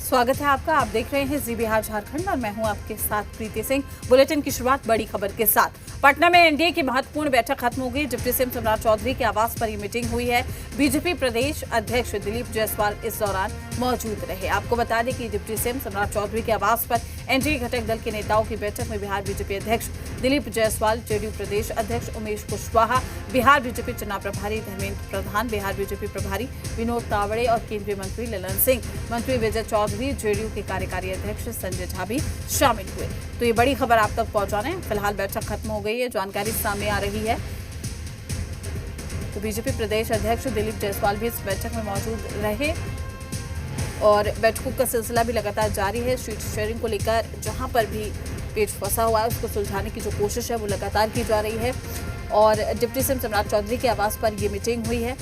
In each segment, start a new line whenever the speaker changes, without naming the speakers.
स्वागत है आपका। आप देख रहे हैं जी बिहार झारखंड और मैं हूं आपके साथ प्रीति सिंह। बुलेटिन की शुरुआत बड़ी खबर के साथ। पटना में एनडीए की महत्वपूर्ण बैठक खत्म हो गई। डिप्टी सीएम सम्राट चौधरी के आवास पर ये मीटिंग हुई है। बीजेपी प्रदेश अध्यक्ष दिलीप जायसवाल इस दौरान मौजूद रहे। आपको बता दें कि डिप्टी सीएम सम्राट चौधरी के आवास पर एनडीए घटक दल के नेताओं की बैठक में बिहार बीजेपी अध्यक्ष दिलीप जायसवाल, जेडीयू प्रदेश अध्यक्ष उमेश कुशवाहा, बिहार बीजेपी चुनाव प्रभारी धर्मेंद्र प्रधान, बिहार बीजेपी प्रभारी विनोद तावड़े और केंद्रीय मंत्री ललन सिंह, मंत्री विजय चौधरी, जेडीयू के कार्यकारी अध्यक्ष संजय झा भी शामिल हुए। तो ये बड़ी खबर आप तक पहुंचा रहे हैं। फिलहाल बैठक खत्म हो गई है, जानकारी सामने आ रही है। तो बीजेपी प्रदेश अध्यक्ष दिलीप जायसवाल भी इस बैठक में मौजूद रहे और बैठकों का सिलसिला भी लगातार जारी है। सीट शेयरिंग को लेकर जहां पर भी पेच फंसा हुआ है उसको सुलझाने की जो कोशिश है वो लगातार की जा रही है। और डिप्टी सीएम सम्राट चौधरी के आवास पर ये मीटिंग हुई है।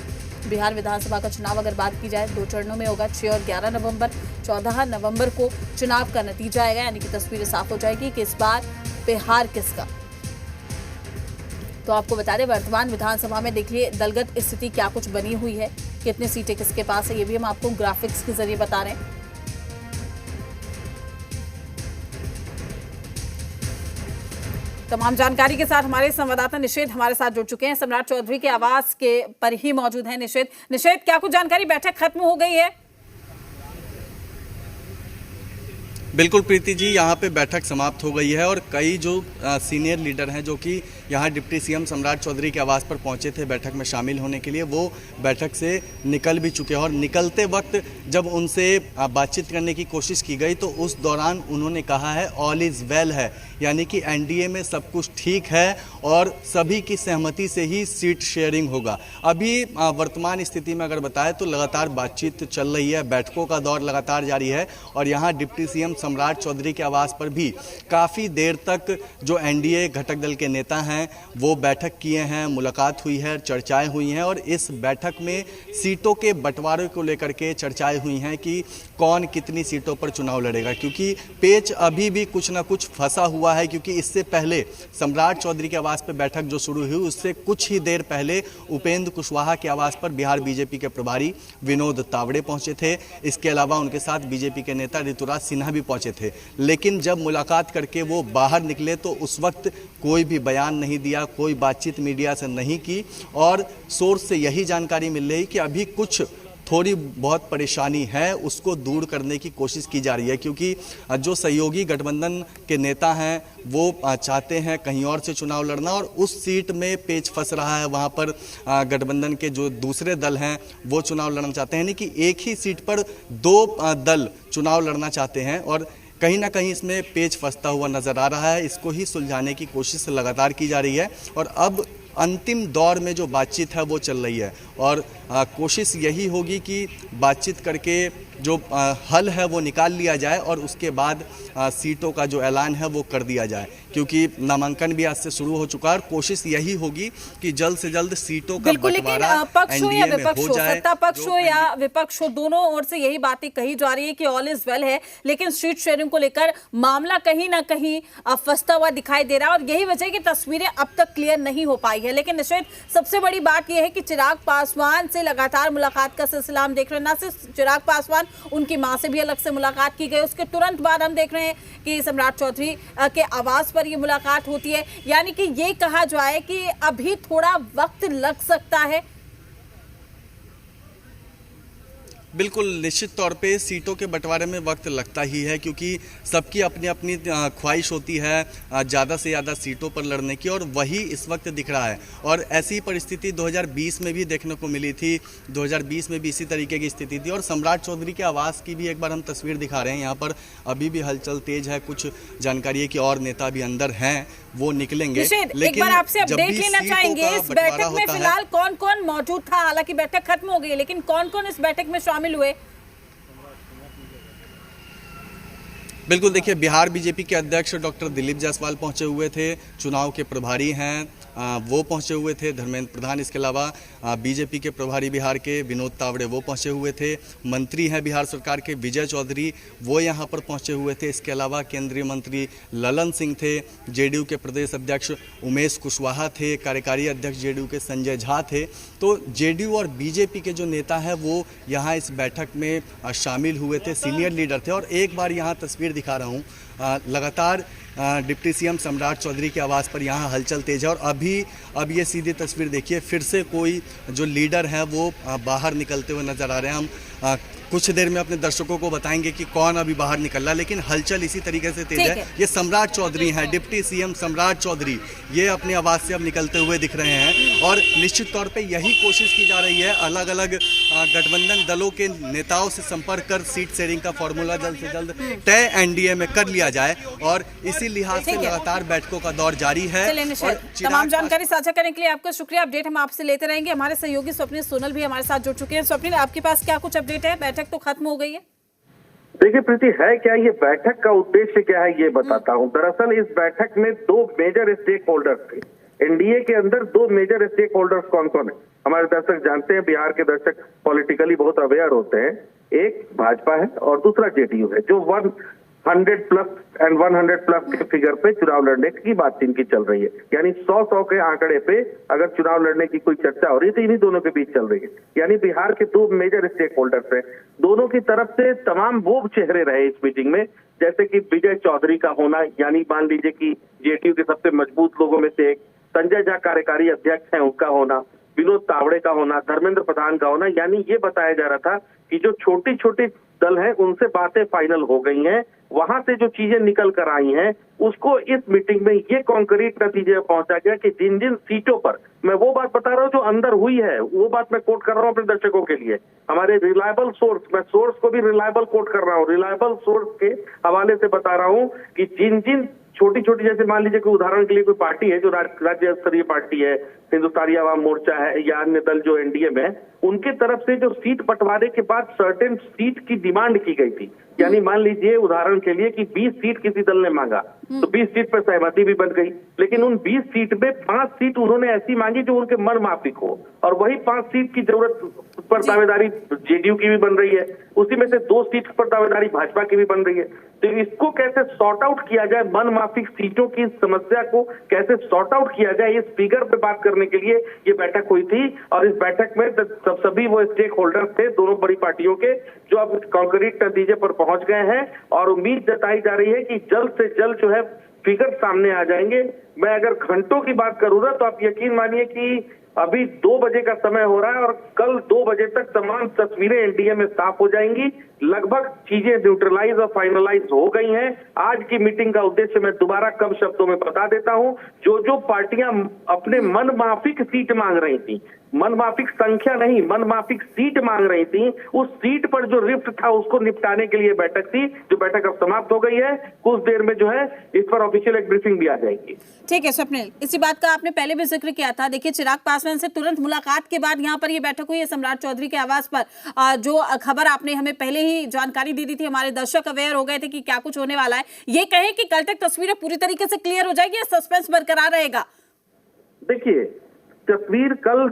बिहार विधानसभा का चुनाव अगर बात की जाए 2 चरणों में होगा, 6 और 11 नवंबर। 14 नवंबर को चुनाव का नतीजा आएगा, यानी कि तस्वीरें साफ हो जाएगी कि इस बार बिहार किसका। तो आपको बता दें वर्तमान विधानसभा में देखिए दलगत स्थिति क्या कुछ बनी हुई है, कितनी सीटें किसके पास है, ये भी हम आपको ग्राफिक्स के जरिए बता रहे हैं। तमाम जानकारी के साथ हमारे संवाददाता निषेध हमारे साथ जुड़ चुके हैं। सम्राट चौधरी के आवास के पर ही मौजूद हैं निषेध, क्या कुछ जानकारी? बैठक खत्म हो गई है?
बिल्कुल प्रीति जी, यहाँ पे बैठक समाप्त हो गई है और कई जो सीनियर लीडर हैं जो कि यहाँ डिप्टी सीएम सम्राट चौधरी के आवास पर पहुँचे थे बैठक में शामिल होने के लिए, वो बैठक से निकल भी चुके हैं। और निकलते वक्त जब उनसे बातचीत करने की कोशिश की गई तो उस दौरान उन्होंने कहा है ऑल इज़ वेल है, यानी कि एनडीए में सब कुछ ठीक है और सभी की सहमति से ही सीट शेयरिंग होगा। अभी वर्तमान स्थिति में अगर बताएं तो लगातार बातचीत चल रही है, बैठकों का दौर लगातार जारी है और यहाँ डिप्टी सीएम सम्राट चौधरी के आवास पर भी काफ़ी देर तक जो एनडीए घटक दल के नेता हैं वो बैठक किए हैं, मुलाकात हुई है, चर्चाएं हुई हैं और इस बैठक में सीटों के बंटवारे को लेकर के चर्चाएं हुई हैं कि कौन कितनी सीटों पर चुनाव लड़ेगा, क्योंकि पेच अभी भी कुछ ना कुछ फंसा हुआ है। क्योंकि इससे पहले सम्राट चौधरी के आवास पर बैठक जो शुरू हुई उससे कुछ ही देर पहले उपेंद्र कुशवाहा के आवास पर बिहार बीजेपी के प्रभारी विनोद तावड़े पहुंचे थे। इसके अलावा उनके साथ बीजेपी के नेता ऋतुराज सिन्हा भी पहुंचे थे। लेकिन जब मुलाकात करके वो बाहर निकले तो उस वक्त कोई भी बयान नहीं दिया, कोई बातचीत मीडिया से नहीं की और सोर्स से यही जानकारी मिल रही कि अभी कुछ थोड़ी बहुत परेशानी है, उसको दूर करने की कोशिश की जा रही है। क्योंकि जो सहयोगी गठबंधन के नेता हैं वो चाहते हैं कहीं और से चुनाव लड़ना और उस सीट में पेच फंस रहा है। वहाँ पर गठबंधन के जो दूसरे दल हैं वो चुनाव लड़ना चाहते हैं, यानी कि एक ही सीट पर 2 दल चुनाव लड़ना चाहते हैं और कहीं ना कहीं इसमें पेच फंसता हुआ नज़र आ रहा है। इसको ही सुलझाने की कोशिश लगातार की जा रही है और अब अंतिम दौर में जो बातचीत है वो चल रही है और कोशिश यही होगी कि बातचीत करके जो हल है वो निकाल लिया जाए और उसके बाद सीटों का जो ऐलान है वो कर दिया जाए। क्योंकि नामांकन भी आज से शुरू हो चुका है और कोशिश यही होगी कि जल्द से जल्द सीटों का बंटवारा
पक्ष हो या विपक्ष हो, सत्ता पक्ष हो या विपक्ष हो, दोनों ओर से यही बातें कही जा रही है कि ऑल इज वेल है, लेकिन सीट शेयरिंग को लेकर मामला कहीं ना कहीं फंसता हुआ दिखाई दे रहा है और यही वजह की तस्वीरें अब तक क्लियर नहीं हो पाई है। लेकिन निश्चित सबसे बड़ी बात यह है कि चिराग पासवान से लगातार मुलाकात का सिलसिला हम देख रहे हैं। ना सिर्फ चिराग पासवान, उनकी मां से भी अलग से मुलाकात की गई। उसके तुरंत बाद हम देख रहे हैं कि सम्राट चौधरी के आवास पर ये मुलाकात होती है। यानी कि ये कहा जाए कि अभी थोड़ा वक्त लग सकता है।
बिल्कुल निश्चित तौर पे सीटों के बंटवारे में वक्त लगता ही है, क्योंकि सबकी अपनी अपनी ख्वाहिश होती है ज़्यादा से ज़्यादा सीटों पर लड़ने की और वही इस वक्त दिख रहा है। और ऐसी परिस्थिति 2020 में भी देखने को मिली थी। 2020 में भी इसी तरीके की स्थिति थी और सम्राट चौधरी के आवास की भी एक बार हम तस्वीर दिखा रहे हैं। यहाँ पर अभी भी हलचल तेज है, कुछ जानकारी है कि और नेता भी अंदर हैं, वो निकलेंगे।
लेकिन एक बार आपसे अपडेट लेना चाहेंगे इस बैठक में फिलहाल कौन कौन मौजूद था? हालांकि बैठक खत्म हो गई है, लेकिन कौन कौन इस बैठक में शामिल हुए?
बिल्कुल, देखिए बिहार बीजेपी के अध्यक्ष डॉक्टर दिलीप जायसवाल पहुंचे हुए थे, चुनाव के प्रभारी हैं वो पहुंचे हुए थे, धर्मेंद्र प्रधान, इसके अलावा बीजेपी के प्रभारी बिहार के विनोद तावड़े वो पहुंचे हुए थे, मंत्री हैं बिहार सरकार के विजय चौधरी वो यहां पर पहुंचे हुए थे, इसके अलावा केंद्रीय मंत्री ललन सिंह थे, जेडीयू के प्रदेश अध्यक्ष उमेश कुशवाहा थे, कार्यकारी अध्यक्ष जेडीयू के संजय झा थे। तो जेडीयू और बीजेपी के जो नेता हैं वो यहाँ इस बैठक में शामिल हुए थे, सीनियर लीडर थे। और एक बार यहाँ तस्वीर दिखा रहा हूँ, लगातार डिप्टी सीएम सम्राट चौधरी के आवास पर यहाँ हलचल तेज है। और अब ये सीधी तस्वीर देखिए, फिर से कोई जो लीडर है वो बाहर निकलते हुए नजर आ रहे हैं। हम कुछ देर में अपने दर्शकों को बताएंगे कि कौन अभी बाहर निकल रहा है, लेकिन हलचल इसी तरीके से तेज है। ये सम्राट चौधरी हैं, डिप्टी सीएम सम्राट चौधरी, ये अपने आवास से अब निकलते हुए दिख रहे हैं। और निश्चित तौर पे यही कोशिश की जा रही है, अलग अलग गठबंधन दलों के नेताओं से संपर्क कर सीट शेयरिंग का फॉर्मूला जल्द से जल्द तय एनडीए में कर लिया जाए। और इसी लिहाज से लगातार बैठकों का दौर जारी है।
तमाम जानकारी साझा करने के लिए आपका शुक्रिया। अपडेट हम आपसे लेते रहेंगे। हमारे सहयोगी स्वप्निल सोनल भी हमारे साथ जुड़ चुके हैं। स्वप्निल, आपके पास क्या कुछ अपडेट है? बैठक तो खत्म हो गई है।
देखिए प्रीति, है क्या ये बैठक का उद्देश्य क्या है ये बताता हूँ। दरअसल इस बैठक में दो मेजर स्टेक होल्डर्स थे। एनडीए के अंदर दो मेजर स्टेक होल्डर्स कौन कौन है हमारे दर्शक जानते हैं। बिहार के दर्शक पॉलिटिकली बहुत अवेयर होते हैं। एक भाजपा है और दूसरा जेडीयू है, जो 100 प्लस एंड 100 प्लस के फिगर पे चुनाव लड़ने की बात इनकी चल रही है। यानी 100 के आंकड़े पे अगर चुनाव लड़ने की कोई चर्चा हो रही है तो इन्हीं दोनों के बीच चल रही है। यानी बिहार के दो मेजर स्टेक होल्डर्स हैं। दोनों की तरफ से तमाम वो चेहरे रहे इस मीटिंग में, जैसे कि विजय चौधरी का होना, यानी मान लीजिए कि जेडीयू के सबसे मजबूत लोगों में से एक, संजय झा कार्यकारी अध्यक्ष है उनका होना, विनोद तावड़े का होना, धर्मेंद्र प्रधान का होना। यानी ये बताया जा रहा था कि जो छोटी छोटी दल हैं उनसे बातें फाइनल हो गई हैं, वहां से जो चीजें निकल कर आई हैं उसको इस मीटिंग में ये कॉन्क्रीट नतीजे पहुंचा गया कि जिन जिन सीटों पर, मैं वो बात बता रहा हूँ जो अंदर हुई है, वो बात मैं कोट कर रहा हूँ अपने दर्शकों के लिए। हमारे रिलायबल सोर्स, मैं सोर्स को भी रिलायबल कोट कर रहा हूँ, रिलायबल सोर्स के हवाले से बता रहा हूँ कि जिन जिन छोटी छोटी, जैसे मान लीजिए कि उदाहरण के लिए कोई पार्टी है जो राज्य स्तरीय पार्टी है, हिंदुस्तानी आवाम मोर्चा है या अन्य दल जो एनडीए में है, उनके तरफ से जो सीट बंटवारे के बाद सर्टेन सीट की डिमांड की गई थी। यानी मान लीजिए उदाहरण के लिए कि 20 सीट किसी दल ने मांगा तो 20 सीट पर सहमति भी बन गई, लेकिन उन 20 सीट में 5 सीट उन्होंने ऐसी मांगी जो उनके मन माफिक हो, और वही 5 सीट की जरूरत पर दावेदारी जेडीयू की भी बन रही है, उसी में से 2 सीट पर दावेदारी भाजपा की भी बन रही है। तो इसको कैसे सॉर्ट आउट किया जाए, मन माफिक सीटों की समस्या को कैसे सॉर्ट आउट किया जाए, इस फिगर पे बात करने के लिए ये बैठक हुई थी। और इस बैठक में सभी वो स्टेक होल्डर्स थे दोनों बड़ी पार्टियों के, जो अब कॉन्क्रीट नतीजे पर पहुंच गए हैं और उम्मीद जताई जा रही है कि जल्द से जल्द जो है फिगर सामने आ जाएंगे। मैं अगर घंटों की बात करूं ना तो आप यकीन मानिए कि अभी 2 बजे का समय हो रहा है और कल 2 बजे तक तमाम तस्वीरें एनडीए में साफ हो जाएंगी। लगभग चीजें न्यूट्रलाइज और फाइनलाइज हो गई हैं। आज की मीटिंग का उद्देश्य मैं दोबारा कम शब्दों में बता देता हूं। जो जो पार्टियां अपने मन माफिक सीट मांग रही थी, मन माफिक संख्या नहीं, मन माफिक सीट मांग रही थी, उस सीट पर जो रिफ्ट था उसको निपटाने के लिए बैठक थी, जो बैठक अब समाप्त हो गई है। कुछ देर में जो है इस पर ऑफिशियल एक ब्रीफिंग भी आ जाएगी।
ठीक है स्वप्निल, इसी बात का आपने पहले भी जिक्र किया था। देखिए, चिराग पासवान से तुरंत मुलाकात के बाद यहाँ पर ये बैठक हुई है सम्राट चौधरी के आवास पर। जो खबर आपने हमें पहले ही जानकारी दी थी, हमारे दर्शक अवेयर हो गए थे कि क्या कुछ होने वाला है। ये कहें कि कल तक तस्वीरें पूरी तरीके से क्लियर हो जाएगी या सस्पेंस बरकरार रहेगा?
देखिए, तस्वीर कल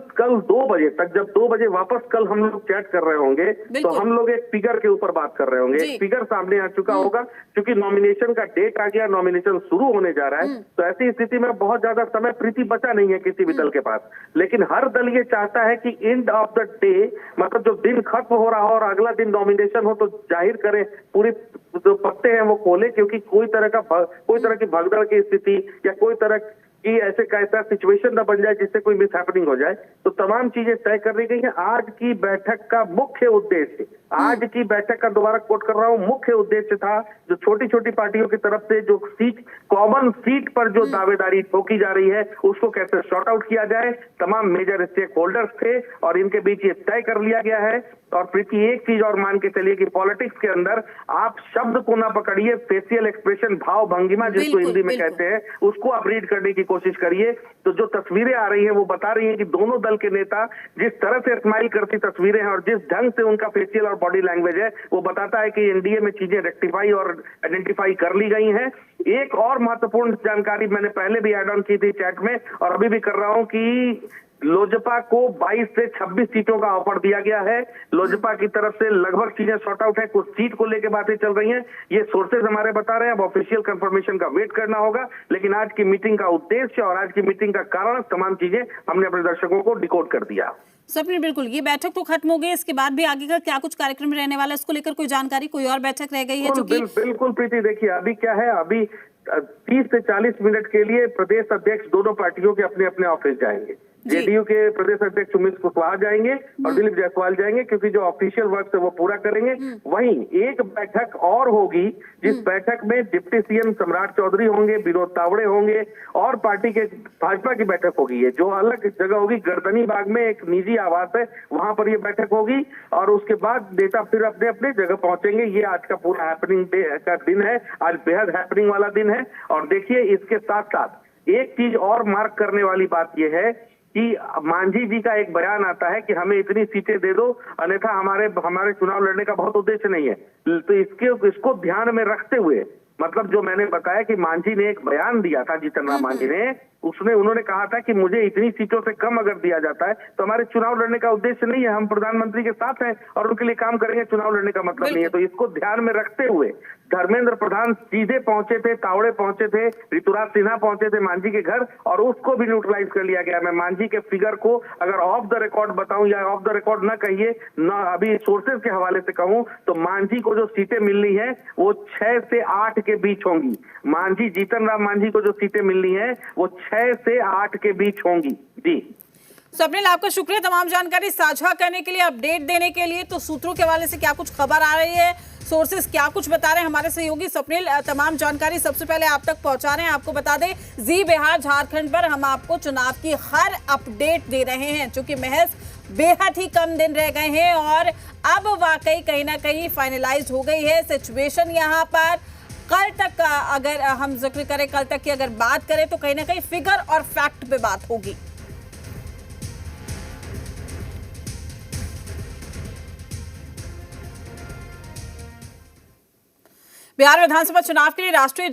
2 बजे तक, जब 2 बजे वापस कल हम लोग चैट कर रहे होंगे तो हम लोग एक फिगर के ऊपर बात कर रहे होंगे। एक फिगर सामने आ चुका होगा क्योंकि नॉमिनेशन का डेट आ गया, नॉमिनेशन शुरू होने जा रहा है। तो ऐसी स्थिति में बहुत ज्यादा समय प्रीति बचा नहीं है किसी भी दल के पास, लेकिन हर दल ये चाहता है कि एंड ऑफ द डे, मतलब जो दिन खत्म हो रहा हो और अगला दिन नॉमिनेशन हो तो जाहिर करें, पूरी जो पत्ते हैं वो खोले, क्योंकि कोई तरह की भगदड़ की स्थिति या कोई तरह कि ऐसे कैसा सिचुएशन ना बन जाए जिससे कोई मिस हैपनिंग हो जाए। तो तमाम चीजें तय कर ली गई हैं। आज की बैठक का मुख्य उद्देश्य, आज की बैठक का दोबारा कोट कर रहा हूं, मुख्य उद्देश्य था जो छोटी छोटी पार्टियों की तरफ से जो सीट, कॉमन सीट पर जो दावेदारी ठोकी जा रही है उसको कैसे शॉर्ट आउट किया जाए। तमाम मेजर स्टेक होल्डर्स थे और इनके बीच ये तय कर लिया गया है। और प्रीति, एक चीज और मान के चलिए कि पॉलिटिक्स के अंदर आप शब्द को ना पकड़िए, फेशियल एक्सप्रेशन, भाव भंगिमा जिसको हिंदी में कहते हैं, उसको आप रीड करने की कोशिश करिए। तो जो तस्वीरें आ रही हैं वो बता रही हैं कि दोनों दल के नेता जिस तरह से स्माइल करती तस्वीरें हैं और जिस ढंग से उनका फेशियल और और बॉडी लैंग्वेज है वो बताता है कि एनडीए में चीजें रेक्टिफाई और आइडेंटिफाई कर ली गई हैं। एक और महत्वपूर्ण जानकारी मैंने पहले भी ऐड ऑन की थी चैट में और अभी भी कर रहा हूं कि लोजपा को 22 से 26 सीटों का ऑफर दिया गया है। लोजपा की तरफ से लगभग चीजें सॉर्ट आउट है, कुछ सीट को लेकर बातें चल रही हैं, ये सोर्सेज हमारे बता रहे हैं। अब ऑफिशियल कंफर्मेशन का वेट करना होगा, लेकिन आज की मीटिंग का उद्देश्य और आज की मीटिंग का कारण तमाम चीजें हमने अपने दर्शकों को डिकोड कर दिया।
स्वप्निल, बिल्कुल ये बैठक तो खत्म हो गई, इसके बाद भी आगे का क्या कुछ कार्यक्रम रहने वाला है, इसको लेकर कोई जानकारी, कोई और बैठक रह गई है?
बिल्कुल प्रीति, देखिए अभी क्या है, अभी 30 से 40 मिनट के लिए प्रदेश अध्यक्ष दोनों पार्टियों के अपने अपने ऑफिस जाएंगे। जेडीयू के प्रदेश अध्यक्ष उमेश कुशवाहा जाएंगे और दिलीप जायसवाल जाएंगे, क्योंकि जो ऑफिशियल वर्क है वो पूरा करेंगे। वहीं एक बैठक और होगी जिस बैठक में डिप्टी सीएम सम्राट चौधरी होंगे, विनोद तावड़े होंगे और पार्टी के भाजपा की बैठक होगी। ये जो अलग जगह होगी, गर्दनी बाग में एक निजी आवास है, वहां पर ये बैठक होगी और उसके बाद नेता फिर अपने अपने जगह पहुंचेंगे। ये आज का पूरा हैपनिंग डे का दिन है, आज बेहद हैपनिंग वाला दिन है। और देखिए इसके साथ साथ एक चीज और मार्क करने वाली बात यह है कि मांझी जी का एक बयान आता है कि हमें इतनी सीटें दे दो, अन्यथा हमारे चुनाव लड़ने का बहुत उद्देश्य नहीं है। तो इसको ध्यान में रखते हुए, मतलब जो मैंने बताया कि मांझी ने एक बयान दिया था, जीतन राम मांझी ने, उन्होंने कहा था कि मुझे इतनी सीटों से कम अगर दिया जाता है तो हमारे चुनाव लड़ने का उद्देश्य नहीं है, हम प्रधानमंत्री के साथ हैं और उनके लिए काम करेंगे, चुनाव लड़ने का मतलब नहीं है। तो इसको ध्यान में रखते हुए धर्मेंद्र प्रधान सीधे पहुंचे थे, तावड़े पहुंचे थे, ऋतुराज सिन्हा पहुंचे थे मांझी के घर और उसको भी न्यूट्रलाइज कर लिया गया। मैं मांझी के फिगर को अगर ऑफ द रिकॉर्ड बताऊं या ऑफ द रिकॉर्ड न कहिए, न अभी सोर्सेज के हवाले से कहूं, तो मांझी को जो सीटें मिलनी है वो 6 से 8 के बीच होंगी। मांझी, जीतन राम मांझी को जो सीटें मिलनी है वो 6 से 8 के बीच होंगी। जी
स्वप्निल, आपका शुक्रिया तमाम जानकारी साझा करने के लिए, अपडेट देने के लिए। तो सूत्रों के हवाले से क्या कुछ खबर आ रही है, सोर्सेस क्या कुछ बता रहे हैं, हमारे सहयोगी स्वप्निल तमाम जानकारी सबसे पहले आप तक पहुंचा रहे हैं। आपको बता दें, जी बिहार झारखंड पर हम आपको चुनाव की हर अपडेट दे रहे हैं, क्योंकि महज बेहद ही कम दिन रह गए हैं और अब वाकई कहीं ना कहीं फाइनलाइज हो गई है सिचुएशन यहाँ पर। कल तक अगर हम जिक्र करें, कल तक की अगर बात करें तो कहीं ना कहीं फिगर और फैक्ट पे बात होगी। बिहार विधानसभा चुनाव के लिए राष्ट्रीय